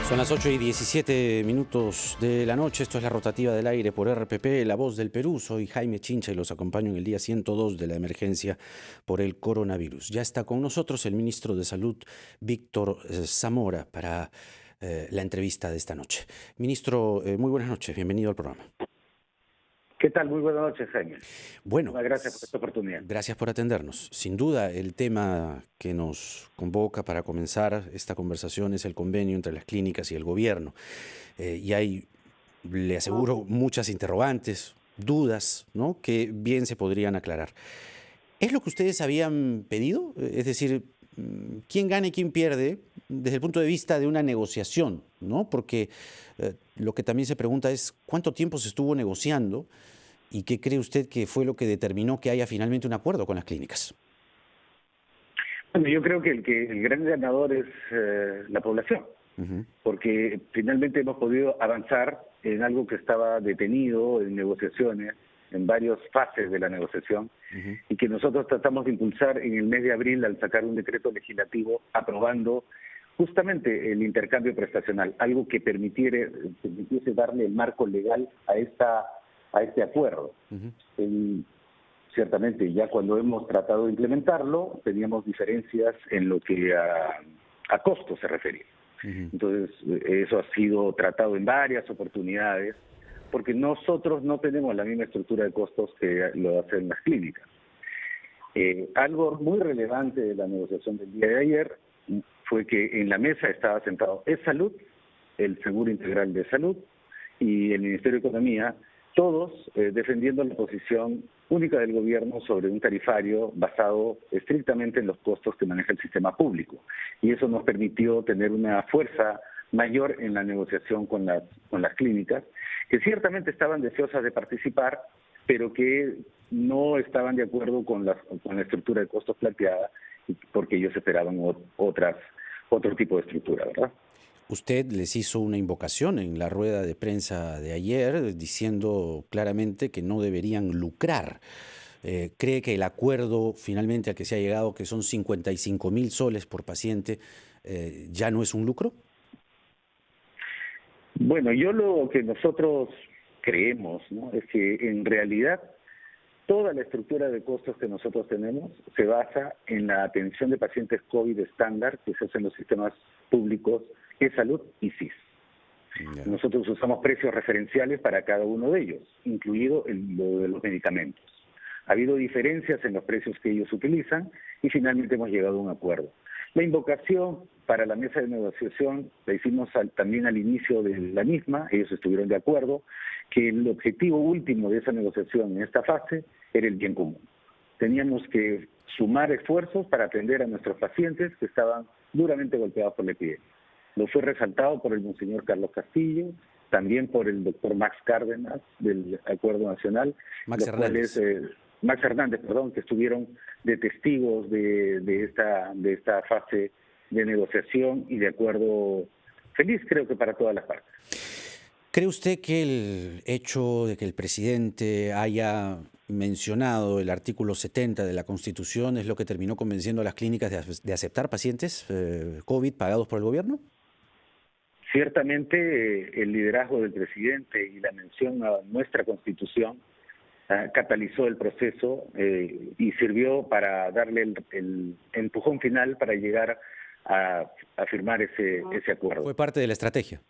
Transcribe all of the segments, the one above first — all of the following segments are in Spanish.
Son las 8:17 de la noche. Esto es la rotativa del aire por RPP, La Voz del Perú. Soy Jaime Chincha y los acompaño en el día 102 de la emergencia por el coronavirus. Ya está con nosotros el ministro de Salud, Víctor Zamora, para la entrevista de esta noche. Ministro, muy buenas noches. Bienvenido al programa. ¿Qué tal? Muy buenas noches, Jaime. Bueno, Gracias por esta oportunidad. Gracias por atendernos. Sin duda, el tema que nos convoca para comenzar esta conversación es el convenio entre las clínicas y el gobierno. Y hay, le aseguro, muchas interrogantes, dudas, ¿no?, que bien se podrían aclarar. ¿Es lo que ustedes habían pedido? Es decir, ¿quién gana y quién pierde desde el punto de vista de una negociación, ¿no? Porque lo que también se pregunta es ¿cuánto tiempo se estuvo negociando? ¿Y qué cree usted que fue lo que determinó que haya finalmente un acuerdo con las clínicas? Bueno, yo creo que el gran ganador es la población, porque finalmente hemos podido avanzar en algo que estaba detenido en negociaciones, en varias fases de la negociación, y que nosotros tratamos de impulsar en el mes de abril al sacar un decreto legislativo aprobando justamente el intercambio prestacional, algo que permitiese darle el marco legal a este acuerdo. Ciertamente, ya cuando hemos tratado de implementarlo, teníamos diferencias en lo que a costos se refería. Entonces, eso ha sido tratado en varias oportunidades, porque nosotros no tenemos la misma estructura de costos que lo hacen las clínicas. Algo muy relevante de la negociación del día de ayer fue que en la mesa estaba sentado Salud, el Seguro Integral de Salud y el Ministerio de Economía, todos defendiendo la posición única del gobierno sobre un tarifario basado estrictamente en los costos que maneja el sistema público. Y eso nos permitió tener una fuerza mayor en la negociación con las clínicas, que ciertamente estaban deseosas de participar, pero que no estaban de acuerdo con la estructura de costos planteada, porque ellos esperaban otro tipo de estructura, ¿verdad? Usted les hizo una invocación en la rueda de prensa de ayer diciendo claramente que no deberían lucrar. ¿Cree que el acuerdo finalmente al que se ha llegado, que son 55.000 soles por paciente, ya no es un lucro? Bueno, lo que nosotros creemos, ¿no?, es que en realidad toda la estructura de costos que nosotros tenemos se basa en la atención de pacientes COVID estándar que se hace en los sistemas públicos Salud y SIS. Nosotros usamos precios referenciales para cada uno de ellos, incluido lo de los medicamentos. Ha habido diferencias en los precios que ellos utilizan y finalmente hemos llegado a un acuerdo. La invocación para la mesa de negociación la hicimos también al inicio de la misma, ellos estuvieron de acuerdo que el objetivo último de esa negociación en esta fase era el bien común. Teníamos que sumar esfuerzos para atender a nuestros pacientes que estaban duramente golpeados por la epidemia. Lo fue resaltado por el monseñor Carlos Castillo, también por el doctor Max Cárdenas del Acuerdo Nacional, Max Hernández, que estuvieron de testigos de esta fase de negociación y de acuerdo feliz, creo que para todas las partes. ¿Cree usted que el hecho de que el presidente haya mencionado el artículo 70 de la Constitución es lo que terminó convenciendo a las clínicas de aceptar pacientes COVID pagados por el gobierno? Ciertamente el liderazgo del presidente y la mención a nuestra Constitución catalizó el proceso y sirvió para darle el empujón final para llegar a firmar ese acuerdo. ¿Fue parte de la estrategia?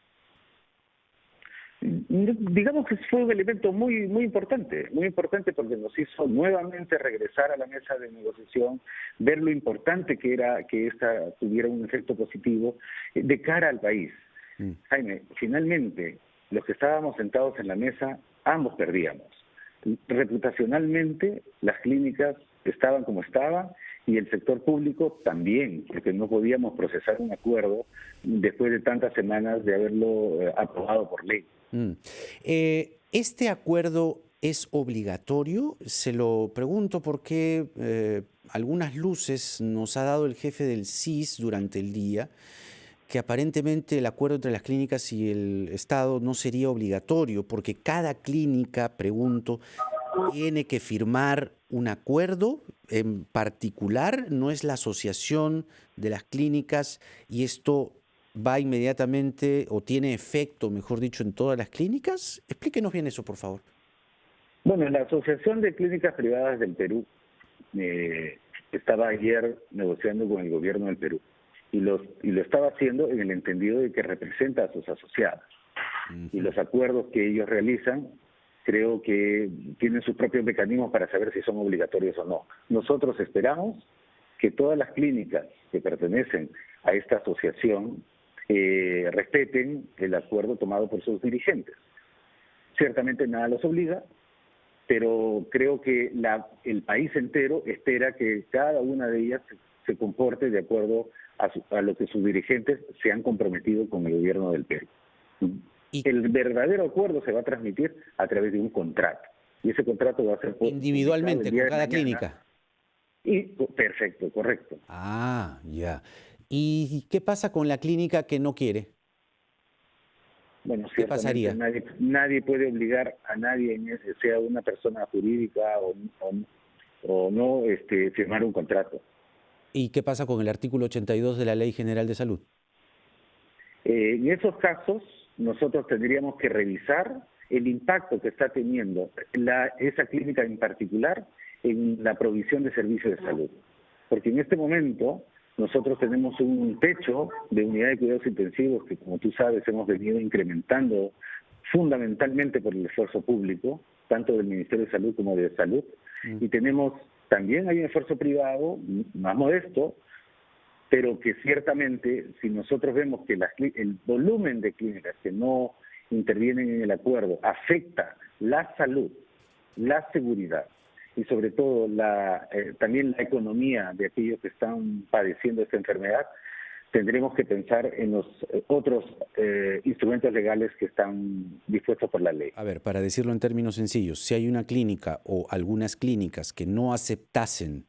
Digamos que fue un elemento muy importante porque nos hizo nuevamente regresar a la mesa de negociación, ver lo importante que era que esta tuviera un efecto positivo de cara al país. Jaime, finalmente, los que estábamos sentados en la mesa, ambos perdíamos. Reputacionalmente, las clínicas estaban como estaban y el sector público también, porque no podíamos procesar un acuerdo después de tantas semanas de haberlo aprobado por ley. ¿Este acuerdo es obligatorio? Se lo pregunto porque algunas luces nos ha dado el jefe del SIS durante el día, que aparentemente el acuerdo entre las clínicas y el Estado no sería obligatorio, porque cada clínica, pregunto, tiene que firmar un acuerdo en particular, no es la asociación de las clínicas y esto va inmediatamente o tiene efecto, mejor dicho, en todas las clínicas? Explíquenos bien eso, por favor. Bueno, la Asociación de Clínicas Privadas del Perú estaba ayer negociando con el gobierno del Perú y lo estaba haciendo en el entendido de que representa a sus asociados. Y los acuerdos que ellos realizan creo que tienen sus propios mecanismos para saber si son obligatorios o no. Nosotros esperamos que todas las clínicas que pertenecen a esta asociación respeten el acuerdo tomado por sus dirigentes. Ciertamente nada los obliga, pero creo que el país entero espera que cada una de ellas se comporte de acuerdo a lo que sus dirigentes se han comprometido con el gobierno del Perú. El verdadero acuerdo se va a transmitir a través de un contrato, y ese contrato va a ser individualmente con cada clínica. Perfecto, correcto. Ah, ya. ¿Y qué pasa con la clínica que no quiere? Bueno, ¿qué pasaría? Nadie puede obligar a nadie, sea una persona jurídica o no, firmar un contrato. ¿Y qué pasa con el artículo 82 de la Ley General de Salud? En esos casos, nosotros tendríamos que revisar el impacto que está teniendo esa clínica en particular en la provisión de servicios de salud. Porque en este momento nosotros tenemos un techo de unidad de cuidados intensivos que, como tú sabes, hemos venido incrementando fundamentalmente por el esfuerzo público, tanto del Ministerio de Salud como de Salud, y también hay un esfuerzo privado más modesto, pero que ciertamente, si nosotros vemos que el volumen de clínicas que no intervienen en el acuerdo afecta la salud, la seguridad y sobre todo también la economía de aquellos que están padeciendo esta enfermedad, tendremos que pensar en los otros instrumentos legales que están dispuestos por la ley. A ver, para decirlo en términos sencillos, si hay una clínica o algunas clínicas que no aceptasen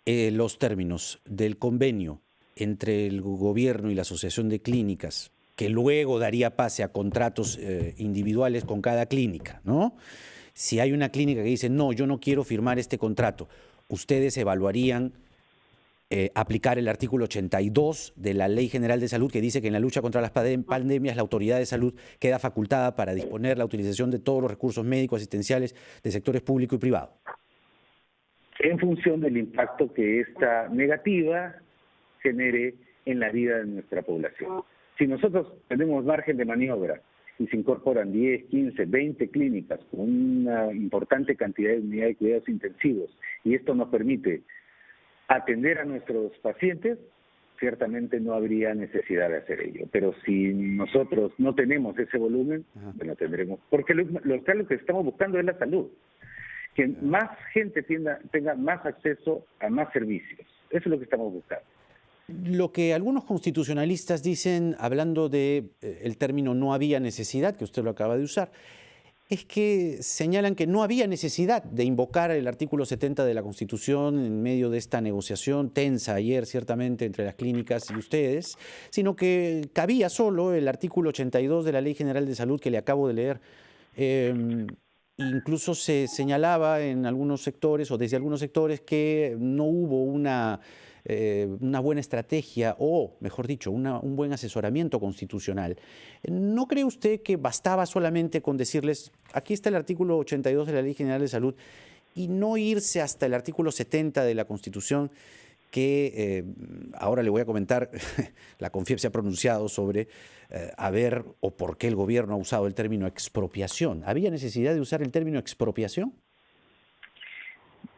los términos del convenio entre el gobierno y la asociación de clínicas, que luego daría pase a contratos individuales con cada clínica, ¿no? Si hay una clínica que dice, no, yo no quiero firmar este contrato, ¿ustedes evaluarían aplicar el artículo 82 de la Ley General de Salud, que dice que en la lucha contra las pandemias la autoridad de salud queda facultada para disponer la utilización de todos los recursos médicos asistenciales de sectores público y privado? En función del impacto que esta negativa genere en la vida de nuestra población. Si nosotros tenemos margen de maniobra y se incorporan 10, 15, 20 clínicas con una importante cantidad de unidades de cuidados intensivos y esto nos permite atender a nuestros pacientes, ciertamente no habría necesidad de hacer ello. Pero si nosotros no tenemos ese volumen, bueno, tendremos... Porque lo que estamos buscando es la salud. Que más gente tenga más acceso a más servicios. Eso es lo que estamos buscando. Lo que algunos constitucionalistas dicen, hablando de el término no había necesidad, que usted lo acaba de usar, es que señalan que no había necesidad de invocar el artículo 70 de la Constitución en medio de esta negociación tensa ayer, ciertamente, entre las clínicas y ustedes, sino que cabía solo el artículo 82 de la Ley General de Salud que le acabo de leer. Incluso se señalaba en algunos sectores o desde algunos sectores que no hubo una buena estrategia o, mejor dicho, un buen asesoramiento constitucional. ¿No cree usted que bastaba solamente con decirles, aquí está el artículo 82 de la Ley General de Salud y no irse hasta el artículo 70 de la Constitución que ahora le voy a comentar, la CONFIEP se ha pronunciado sobre a ver o por qué el gobierno ha usado el término expropiación? ¿Había necesidad de usar el término expropiación?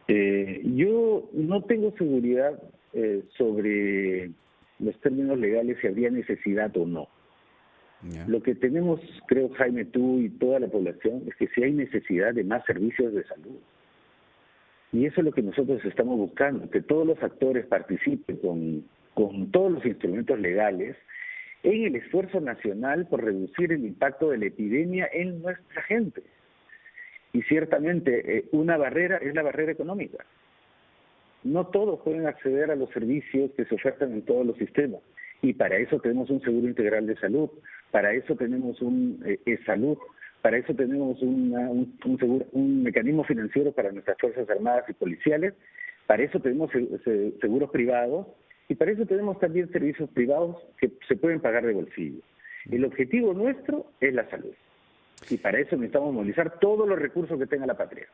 Yo no tengo seguridad sobre los términos legales, si habría necesidad o no. Yeah. Lo que tenemos, creo, Jaime, tú y toda la población, es que sí hay necesidad de más servicios de salud. Y eso es lo que nosotros estamos buscando, que todos los actores participen con todos los instrumentos legales en el esfuerzo nacional por reducir el impacto de la epidemia en nuestra gente. Y ciertamente una barrera es la barrera económica. No todos pueden acceder a los servicios que se ofertan en todos los sistemas. Y para eso tenemos un seguro integral de salud, para eso tenemos un salud, para eso tenemos un mecanismo financiero para nuestras Fuerzas Armadas y policiales, para eso tenemos seguros privados Y para eso tenemos también servicios privados que se pueden pagar de bolsillo. El objetivo nuestro es la salud. Y para eso necesitamos movilizar todos los recursos que tenga la patria.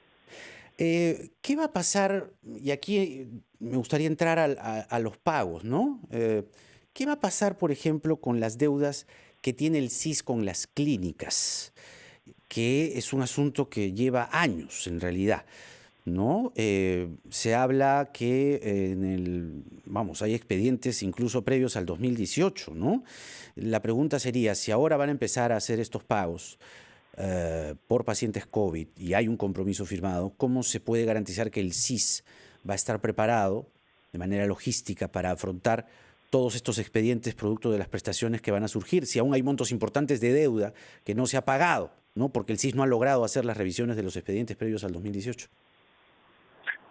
¿Qué va a pasar? Y aquí me gustaría entrar a los pagos, ¿no? ¿Qué va a pasar, por ejemplo, con las deudas que tiene el SIS con las clínicas? Que es un asunto que lleva años, en realidad, ¿no? Se habla que hay expedientes incluso previos al 2018, ¿no? La pregunta sería, si ahora van a empezar a hacer estos pagos por pacientes COVID y hay un compromiso firmado, ¿cómo se puede garantizar que el SIS va a estar preparado de manera logística para afrontar todos estos expedientes producto de las prestaciones que van a surgir, si aún hay montos importantes de deuda que no se ha pagado, ¿no? Porque el SIS no ha logrado hacer las revisiones de los expedientes previos al 2018?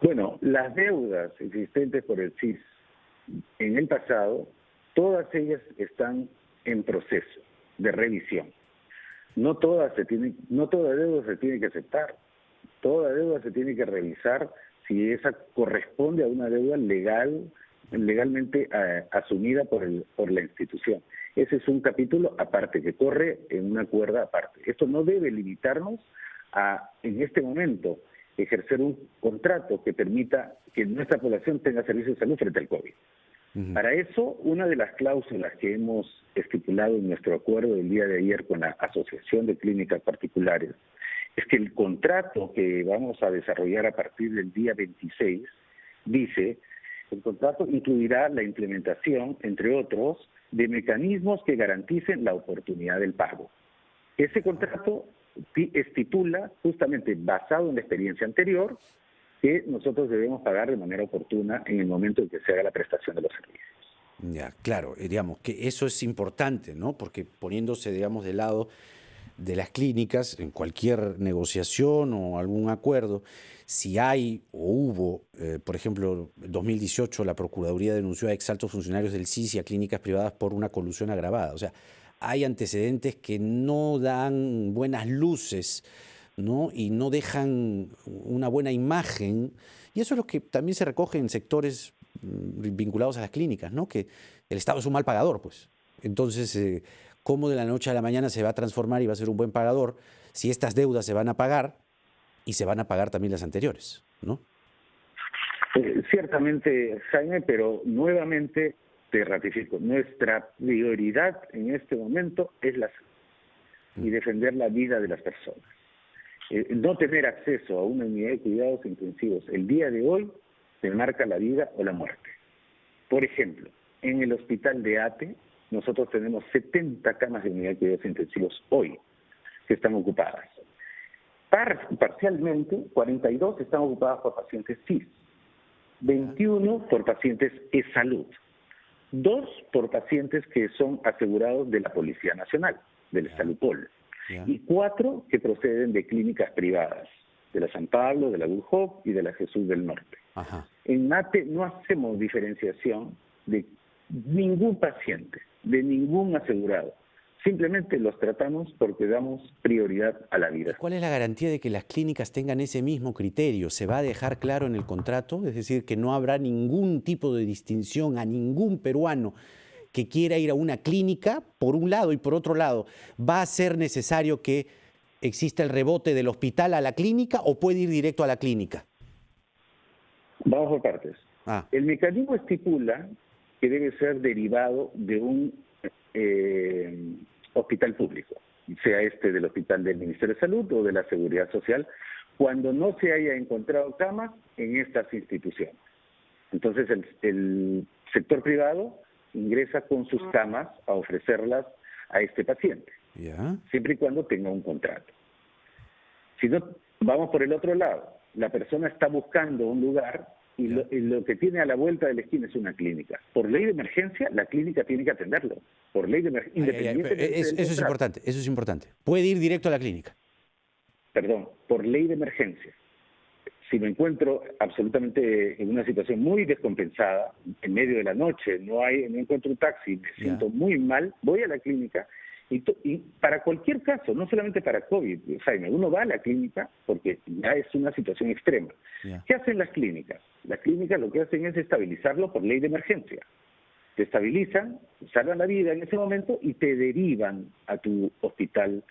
Bueno, las deudas existentes por el SIS en el pasado, todas ellas están en proceso de revisión. No toda deuda se tiene que aceptar. Toda deuda se tiene que revisar si esa corresponde a una deuda legalmente asumida por la institución. Ese es un capítulo aparte, que corre en una cuerda aparte. Esto no debe limitarnos a, en este momento, ejercer un contrato que permita que nuestra población tenga servicios de salud frente al COVID. Para eso, una de las cláusulas que hemos estipulado en nuestro acuerdo del día de ayer con la Asociación de Clínicas Particulares es que el contrato que vamos a desarrollar a partir del día 26 dice: el contrato incluirá la implementación, entre otros, de mecanismos que garanticen la oportunidad del pago. Ese contrato estipula, justamente basado en la experiencia anterior, que nosotros debemos pagar de manera oportuna en el momento en que se haga la prestación de los servicios. Ya, claro, digamos que eso es importante, ¿no? Porque poniéndose, digamos, del lado de las clínicas, en cualquier negociación o algún acuerdo, si hay o hubo, por ejemplo, en 2018 la Procuraduría denunció a exaltos funcionarios del SIS y a clínicas privadas por una colusión agravada. O sea, hay antecedentes que no dan buenas luces, ¿no? Y no dejan una buena imagen. Y eso es lo que también se recoge en sectores vinculados a las clínicas, ¿no? Que el Estado es un mal pagador, pues. Entonces, ¿cómo de la noche a la mañana se va a transformar y va a ser un buen pagador si estas deudas se van a pagar y se van a pagar también las anteriores, ¿no? Ciertamente, Jaime, pero nuevamente te ratifico, nuestra prioridad en este momento es la salud y defender la vida de las personas. No tener acceso a una unidad de cuidados intensivos el día de hoy te marca la vida o la muerte. Por ejemplo, en el hospital de ATE nosotros tenemos 70 camas de unidad de cuidados intensivos hoy que están ocupadas. Parcialmente, 42 están ocupadas por pacientes SIS, 21 por pacientes e-salud, 2 por pacientes que son asegurados de la Policía Nacional, del Salupol, y 4 que proceden de clínicas privadas, de la San Pablo, de la Burjop y de la Jesús del Norte. En MATE no hacemos diferenciación de ningún paciente, de ningún asegurado. Simplemente los tratamos porque damos prioridad a la vida. ¿Cuál es la garantía de que las clínicas tengan ese mismo criterio? ¿Se va a dejar claro en el contrato? Es decir, que no habrá ningún tipo de distinción a ningún peruano que quiera ir a una clínica, por un lado, y por otro lado, ¿va a ser necesario que exista el rebote del hospital a la clínica o puede ir directo a la clínica? Vamos por partes. El mecanismo estipula que debe ser derivado de un hospital público, sea este del hospital del Ministerio de Salud o de la Seguridad Social, cuando no se haya encontrado camas en estas instituciones. Entonces el sector privado ingresa con sus camas a ofrecerlas a este paciente, siempre y cuando tenga un contrato. Si no, vamos por el otro lado. La persona está buscando un lugar y lo que tiene a la vuelta de la esquina es una clínica. Por ley de emergencia, la clínica tiene que atenderlo. Por ley de emergencia. Eso es importante. Puede ir directo a la clínica. Perdón, por ley de emergencia. Si me encuentro absolutamente en una situación muy descompensada, en medio de la noche, no encuentro un taxi, me siento muy mal, voy a la clínica y para cualquier caso, no solamente para COVID, Jaime, uno va a la clínica porque ya es una situación extrema. ¿Qué hacen las clínicas? Las clínicas lo que hacen es estabilizarlo por ley de emergencia. te estabilizan, salvan la vida en ese momento y te derivan a tu hospital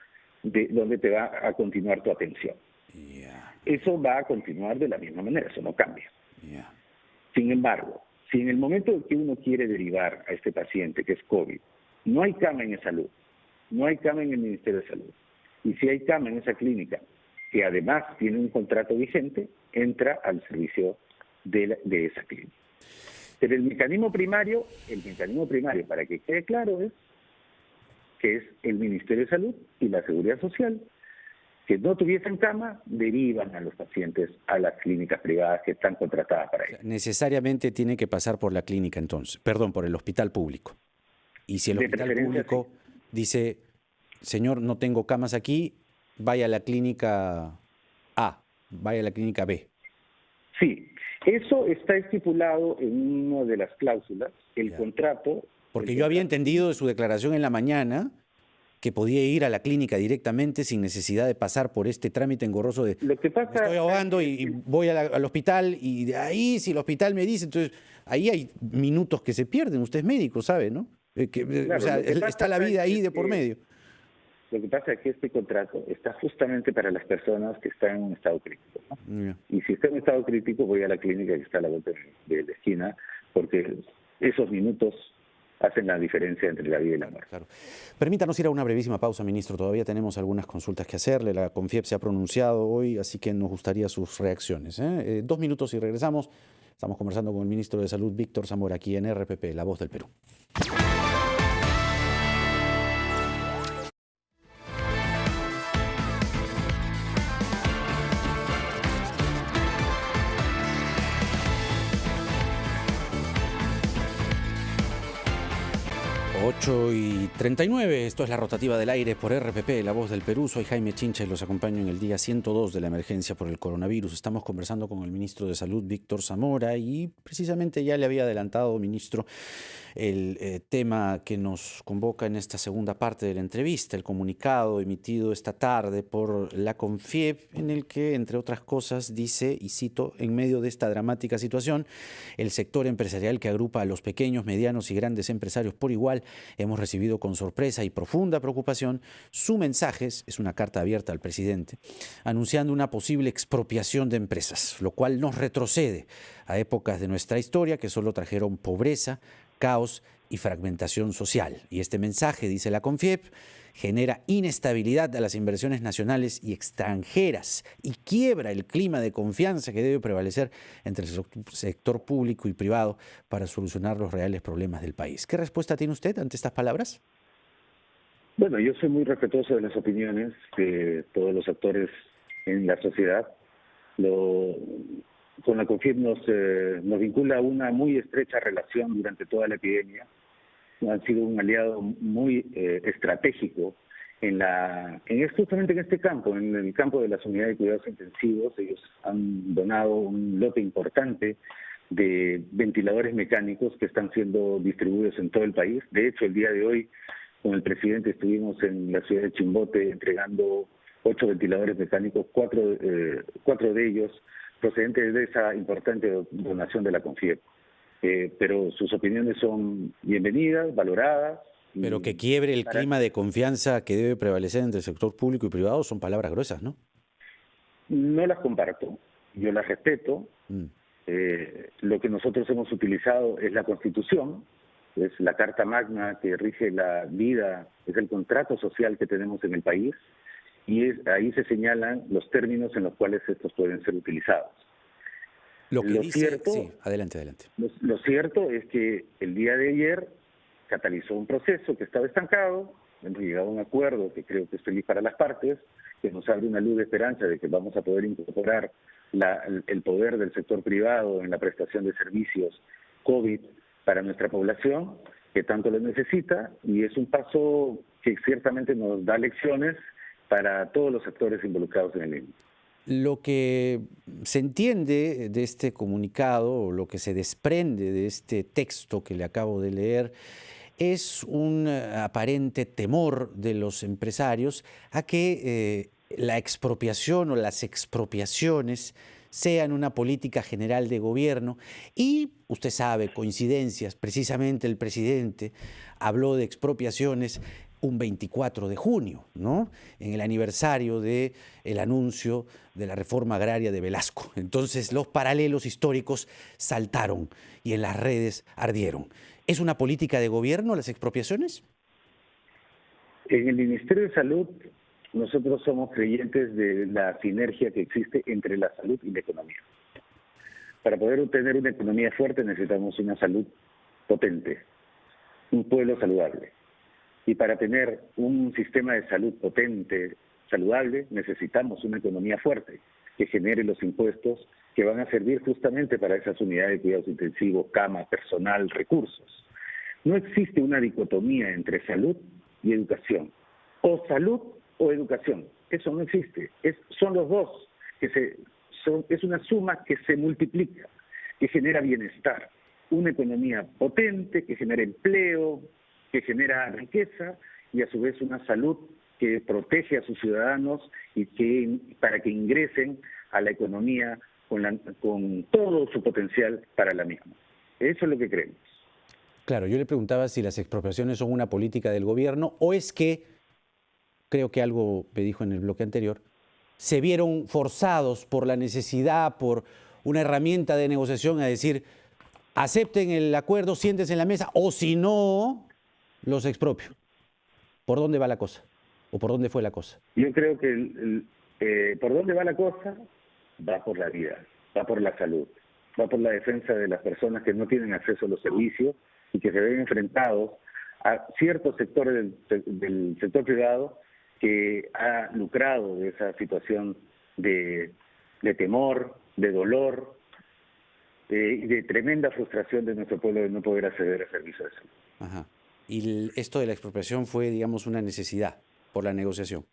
donde te va a continuar tu atención. Yeah, Eso va a continuar de la misma manera, eso no cambia. yeah. Sin embargo, si en el momento en que uno quiere derivar a este paciente, que es COVID, no hay cama en salud, no hay cama en el Ministerio de Salud, y si hay cama en esa clínica, que además tiene un contrato vigente, entra al servicio de esa clínica. Pero el mecanismo primario, para que quede claro, es que es el Ministerio de Salud y la Seguridad Social, que no tuviesen cama, derivan a los pacientes a las clínicas privadas que están contratadas para ello. Necesariamente tiene que pasar por la clínica entonces, perdón, por el hospital público. Y si el De hospital preferencia, público dice, señor, no tengo camas aquí, vaya a la clínica A, vaya a la clínica B. Sí, eso está estipulado en una de las cláusulas, el Ya. contrato. Porque el yo había contrato- entendido de su declaración en la mañana que podía ir a la clínica directamente sin necesidad de pasar por este trámite engorroso de Lo que me pasa estoy ahogando y voy al hospital y de ahí si el hospital me dice, entonces ahí hay minutos que se pierden, usted es médico, ¿sabe, no? O Claro, sea, lo que pasa está la vida ahí de por medio. Lo que pasa es que este contrato está justamente para las personas que están en un estado crítico, ¿no? Ya. Y si está en un estado crítico, voy a la clínica que está a la vuelta de la esquina, porque esos minutos hacen la diferencia entre la vida y la muerte. Claro. Permítanos ir a una brevísima pausa, ministro. Todavía tenemos algunas consultas que hacerle. La CONFIEP se ha pronunciado hoy, así que nos gustaría sus reacciones. 2 minutos y regresamos. Estamos conversando con el ministro de Salud, Víctor Zamora, aquí en RPP, La Voz del Perú. 8:39, esto es la rotativa del aire por RPP, La Voz del Perú. Soy Jaime Chincha y los acompaño en el día 102 de la emergencia por el coronavirus. Estamos conversando con el ministro de Salud, Víctor Zamora, y precisamente ya le había adelantado, ministro, el tema que nos convoca en esta segunda parte de la entrevista, el comunicado emitido esta tarde por la CONFIEP, en el que, entre otras cosas, dice, y cito, en medio de esta dramática situación, el sector empresarial que agrupa a los pequeños, medianos y grandes empresarios por igual, hemos recibido con sorpresa y profunda preocupación su mensaje, es una carta abierta al presidente, anunciando una posible expropiación de empresas, lo cual nos retrocede a épocas de nuestra historia que solo trajeron pobreza, caos y fragmentación social. Y este mensaje, dice la CONFIEP, genera inestabilidad a las inversiones nacionales y extranjeras y quiebra el clima de confianza que debe prevalecer entre el sector público y privado para solucionar los reales problemas del país. ¿Qué respuesta tiene usted ante estas palabras? Bueno, yo soy muy respetuoso de las opiniones de todos los actores en la sociedad. Con la CONFIEP nos vincula una muy estrecha relación durante toda la epidemia. Han sido un aliado muy estratégico justamente en este campo, en el campo de las unidades de cuidados intensivos. Ellos han donado un lote importante de ventiladores mecánicos que están siendo distribuidos en todo el país. De hecho, el día de hoy, con el presidente, estuvimos en la ciudad de Chimbote entregando 8 ventiladores mecánicos, 4 de ellos procedentes de esa importante donación de la CONFIEP. Pero sus opiniones son bienvenidas, valoradas. Pero que quiebre el clima de confianza que debe prevalecer entre el sector público y privado son palabras gruesas, ¿no? No las comparto, yo las respeto. Lo que nosotros hemos utilizado es la Constitución, es la Carta Magna que rige la vida, es el contrato social que tenemos en el país, y ahí se señalan los términos en los cuales estos pueden ser utilizados. Lo dice, sí, adelante. Lo cierto es que el día de ayer catalizó un proceso que estaba estancado, hemos llegado a un acuerdo que creo que es feliz para las partes, que nos abre una luz de esperanza de que vamos a poder incorporar el poder del sector privado en la prestación de servicios COVID para nuestra población, que tanto lo necesita, y es un paso que ciertamente nos da lecciones para todos los actores involucrados en el mismo. Lo que se entiende de este comunicado, o lo que se desprende de este texto que le acabo de leer, es un aparente temor de los empresarios a que la expropiación o las expropiaciones sea en una política general de gobierno. Y usted sabe, coincidencias, precisamente el presidente habló de expropiaciones un 24 de junio, ¿no? En el aniversario del anuncio de la reforma agraria de Velasco. Entonces los paralelos históricos saltaron y en las redes ardieron. ¿Es una política de gobierno las expropiaciones? En el Ministerio de Salud, nosotros somos creyentes de la sinergia que existe entre la salud y la economía. Para poder obtener una economía fuerte necesitamos una salud potente, un pueblo saludable. Y para tener un sistema de salud potente, saludable, necesitamos una economía fuerte que genere los impuestos que van a servir justamente para esas unidades de cuidados intensivos, cama, personal, recursos. No existe una dicotomía entre salud y educación. O salud o educación. Eso no existe. Son los dos. Es una suma que se multiplica, que genera bienestar. Una economía potente, que genera empleo, que genera riqueza y a su vez una salud que protege a sus ciudadanos y para que ingresen a la economía con todo su potencial para la misma. Eso es lo que creemos. Claro, yo le preguntaba si las expropiaciones son una política del gobierno o es que, creo que algo me dijo en el bloque anterior, se vieron forzados por la necesidad, por una herramienta de negociación a decir, acepten el acuerdo, siéntense en la mesa, o si no, los expropio. ¿Por dónde va la cosa? ¿O por dónde fue la cosa? Yo creo que por dónde va la cosa, va por la vida, va por la salud, va por la defensa de las personas que no tienen acceso a los servicios y que se ven enfrentados a ciertos sectores del sector privado que ha lucrado de esa situación de temor, de dolor y de tremenda frustración de nuestro pueblo de no poder acceder a servicios de salud. Ajá. Y esto de la expropiación fue, digamos, una necesidad por la negociación.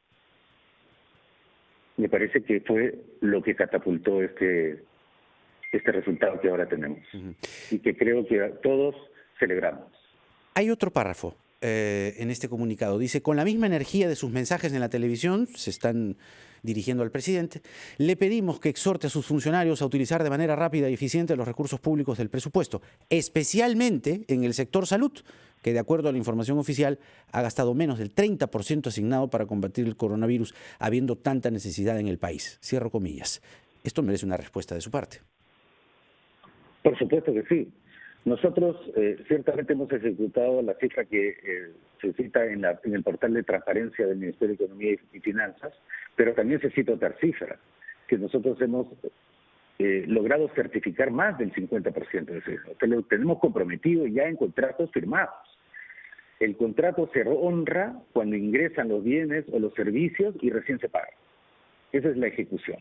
Me parece que fue lo que catapultó este resultado que ahora tenemos y que creo que todos celebramos. Hay otro párrafo en este comunicado. Dice, con la misma energía de sus mensajes en la televisión, se están dirigiendo al presidente, le pedimos que exhorte a sus funcionarios a utilizar de manera rápida y eficiente los recursos públicos del presupuesto, especialmente en el sector salud, que de acuerdo a la información oficial ha gastado menos del 30% asignado para combatir el coronavirus, habiendo tanta necesidad en el país. Cierro comillas. Esto merece una respuesta de su parte. Por supuesto que sí. Nosotros ciertamente hemos ejecutado la cifra que se cita en el portal de transparencia del Ministerio de Economía y Finanzas, pero también se cita otra cifra, que nosotros hemos logrado certificar más del 50% de eso. Lo tenemos comprometido ya en contratos firmados. El contrato se honra cuando ingresan los bienes o los servicios y recién se paga. Esa es la ejecución.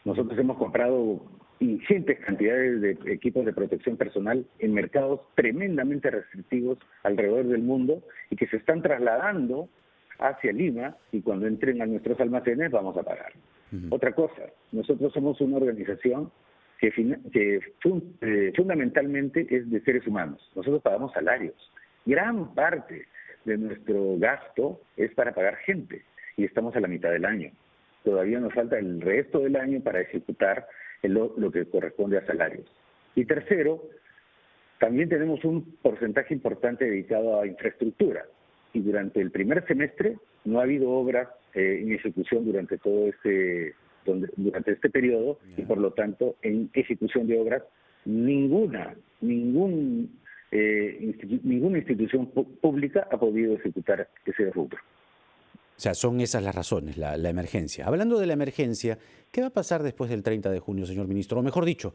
Nosotros hemos comprado ingentes cantidades de equipos de protección personal en mercados tremendamente restrictivos alrededor del mundo y que se están trasladando hacia Lima y cuando entren a nuestros almacenes vamos a pagar. Otra cosa, nosotros somos una organización que fundamentalmente es de seres humanos. Nosotros pagamos salarios. Gran parte de nuestro gasto es para pagar gente y estamos a la mitad del año. Todavía nos falta el resto del año para ejecutar lo que corresponde a salarios. Y tercero, también tenemos un porcentaje importante dedicado a infraestructura. Y durante el primer semestre no ha habido obras en ejecución durante este periodo y por lo tanto en ejecución de obras ninguna institución pública ha podido ejecutar ese rubro. O sea, son esas las razones, la emergencia. Hablando de la emergencia, ¿qué va a pasar después del 30 de junio, señor ministro? O mejor dicho,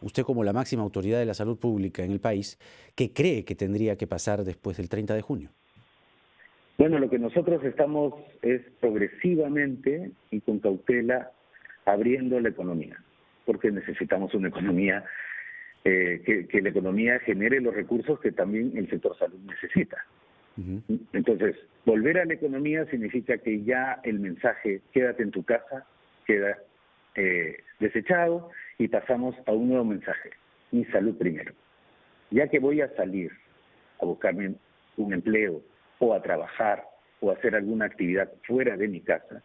usted como la máxima autoridad de la salud pública en el país, ¿qué cree que tendría que pasar después del 30 de junio? Bueno, lo que nosotros estamos es progresivamente y con cautela abriendo la economía, porque necesitamos una economía, que la economía genere los recursos que también el sector salud necesita. Entonces, volver a la economía significa que ya el mensaje quédate en tu casa queda desechado y pasamos a un nuevo mensaje, mi salud primero. Ya que voy a salir a buscarme un empleo o a trabajar o a hacer alguna actividad fuera de mi casa,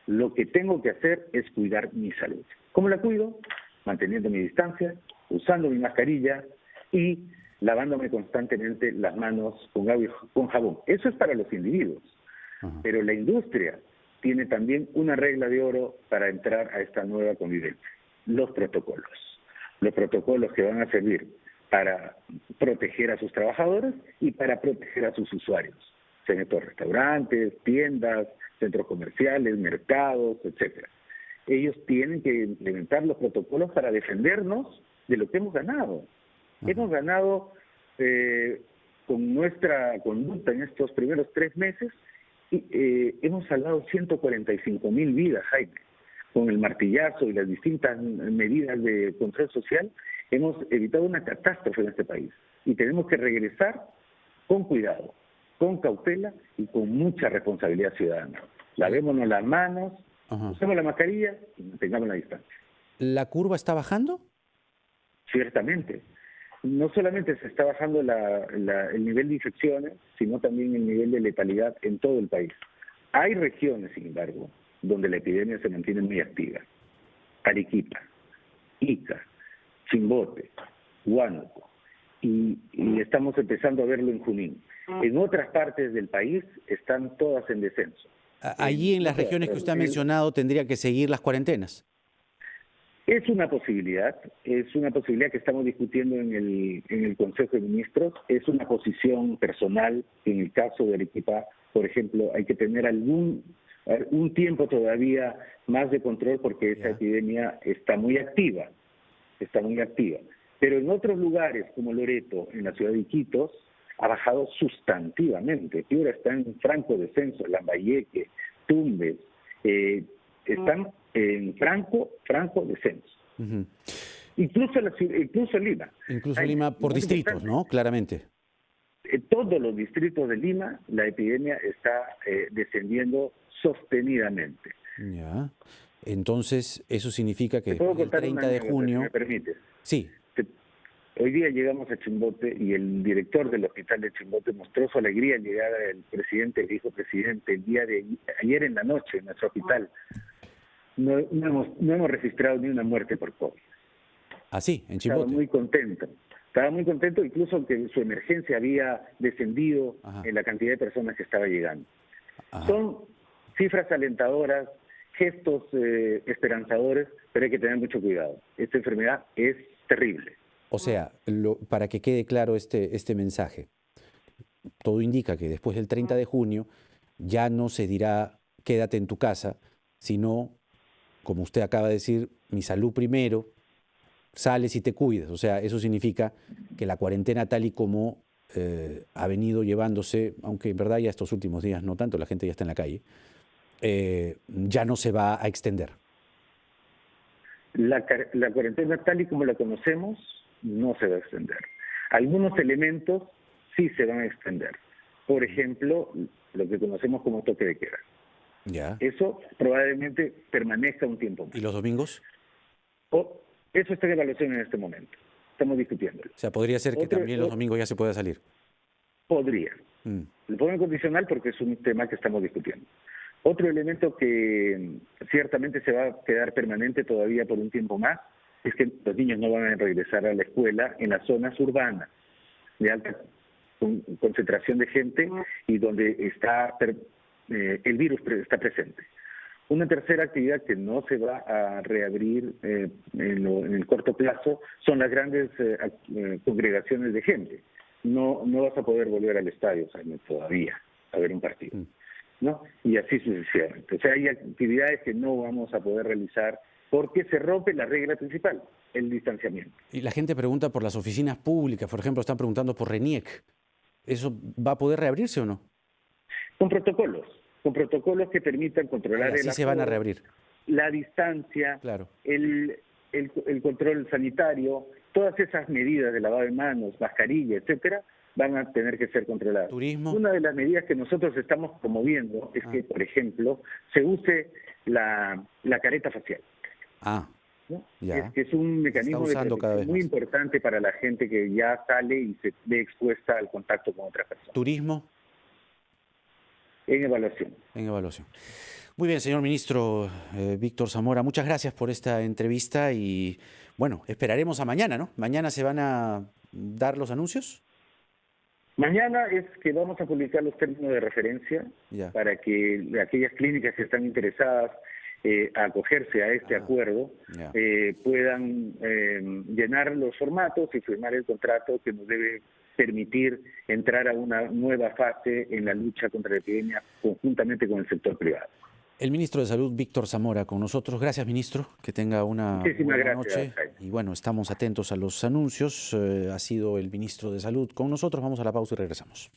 lo que tengo que hacer es cuidar mi salud. ¿Cómo la cuido? manteniendo mi distancia, usando mi mascarilla y lavándome constantemente las manos con agua y con jabón. Eso es para los individuos. Ajá. Pero la industria tiene también una regla de oro para entrar a esta nueva convivencia: los protocolos. Los protocolos que van a servir para proteger a sus trabajadores y para proteger a sus usuarios, sean estos restaurantes, tiendas, centros comerciales, mercados, etcétera. Ellos tienen que implementar los protocolos para defendernos de lo que hemos ganado. Ajá. Hemos ganado con nuestra conducta en estos primeros 3 meses, hemos salvado 145.000 vidas, Jaime. Con el martillazo y las distintas medidas de control social, hemos evitado una catástrofe en este país. Y tenemos que regresar con cuidado, con cautela y con mucha responsabilidad ciudadana. Lavémonos las manos, Ajá. usemos la mascarilla y mantengamos la distancia. ¿La curva está bajando? Ciertamente. No solamente se está bajando el nivel de infecciones, sino también el nivel de letalidad en todo el país. Hay regiones, sin embargo, donde la epidemia se mantiene muy activa. Arequipa, Ica, Chimbote, Huánuco, y estamos empezando a verlo en Junín. En otras partes del país están todas en descenso. Allí en las regiones que usted ha mencionado tendría que seguir las cuarentenas. Es una posibilidad que estamos discutiendo en el Consejo de Ministros. Es una posición personal. En el caso de Arequipa, por ejemplo, hay que tener un tiempo todavía más de control porque esa epidemia está muy activa. Pero en otros lugares como Loreto, en la ciudad de Iquitos, ha bajado sustantivamente. Piura está en franco descenso, Lambayeque, Tumbes, están en franco descenso. Uh-huh. Incluso Lima. Incluso Lima por distritos, ¿no? Claramente. En todos los distritos de Lima la epidemia está descendiendo sostenidamente. Ya. Entonces, eso significa que después el 30 de junio... si me permites. Sí. Hoy día llegamos a Chimbote y el director del hospital de Chimbote mostró su alegría al llegar el presidente, el hijo presidente, el día de ayer en la noche en nuestro hospital. No hemos registrado ni una muerte por COVID. Ah, sí, en Chimbote. Estaba muy contento, incluso que su emergencia había descendido en la cantidad de personas que estaba llegando. Ajá. Son cifras alentadoras, gestos esperanzadores, pero hay que tener mucho cuidado. Esta enfermedad es terrible. O sea, para que quede claro este mensaje, todo indica que después del 30 de junio ya no se dirá quédate en tu casa, sino, como usted acaba de decir, mi salud primero, sales y te cuidas. O sea, eso significa que la cuarentena tal y como ha venido llevándose, aunque en verdad ya estos últimos días no tanto, la gente ya está en la calle, ya no se va a extender. La cuarentena tal y como la conocemos no se va a extender. Algunos elementos sí se van a extender. Por ejemplo, lo que conocemos como toque de queda. Ya. Eso probablemente permanezca un tiempo más. ¿Y los domingos? Eso está en evaluación en este momento. Estamos discutiéndolo. O sea, podría ser que también los domingos ya se pueda salir. Podría. Lo pongo en condicional porque es un tema que estamos discutiendo. Otro elemento que ciertamente se va a quedar permanente todavía por un tiempo más es que los niños no van a regresar a la escuela en las zonas urbanas de alta concentración de gente y donde está el virus está presente. Una tercera actividad que no se va a reabrir en el corto plazo son las grandes congregaciones de gente. No vas a poder volver al estadio, Jaime, todavía a ver un partido, ¿no? Y así sucesivamente. O sea, hay actividades que no vamos a poder realizar porque se rompe la regla principal, el distanciamiento. Y la gente pregunta por las oficinas públicas, por ejemplo, están preguntando por RENIEC. ¿Eso va a poder reabrirse o no? Con protocolos que permitan controlar así se van a reabrir. La distancia, claro. el control sanitario, todas esas medidas de lavado de manos, mascarilla, etcétera, van a tener que ser controladas. ¿Turismo? Una de las medidas que nosotros estamos promoviendo es que, por ejemplo, se use la careta facial. ¿no? Ya. Es un mecanismo de protección muy importante para la gente que ya sale y se ve expuesta al contacto con otras personas. ¿Turismo? En evaluación. En evaluación. Muy bien, señor ministro Víctor Zamora, muchas gracias por esta entrevista y bueno, esperaremos a mañana, ¿no? ¿Mañana se van a dar los anuncios? Mañana es que vamos a publicar los términos de referencia para que aquellas clínicas que están interesadas a acogerse a este acuerdo puedan llenar los formatos y firmar el contrato que nos debe permitir entrar a una nueva fase en la lucha contra la epidemia conjuntamente con el sector privado. El ministro de Salud, Víctor Zamora, con nosotros. Gracias, ministro. Que tenga una buena noche. Y bueno, estamos atentos a los anuncios. Ha sido el ministro de Salud con nosotros. Vamos a la pausa y regresamos.